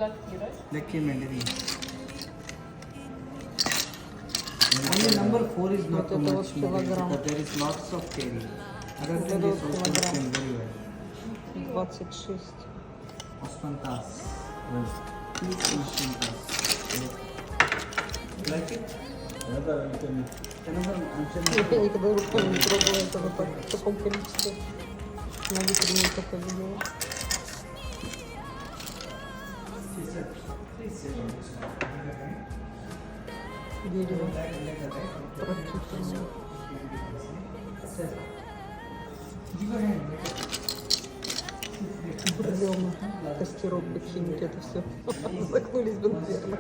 Mandiri. Only number 4 is not too much because there is lots of carry. Other than this, also working very well. 26. Ostantas. Please Ostantas. Like it? Another Я никогда руками не пробовала этого так, в таком количестве. На витрине только видела. Дерево пропитанное. Бревна, костерок какие-нибудь, это все. Загнулись бы, наверное.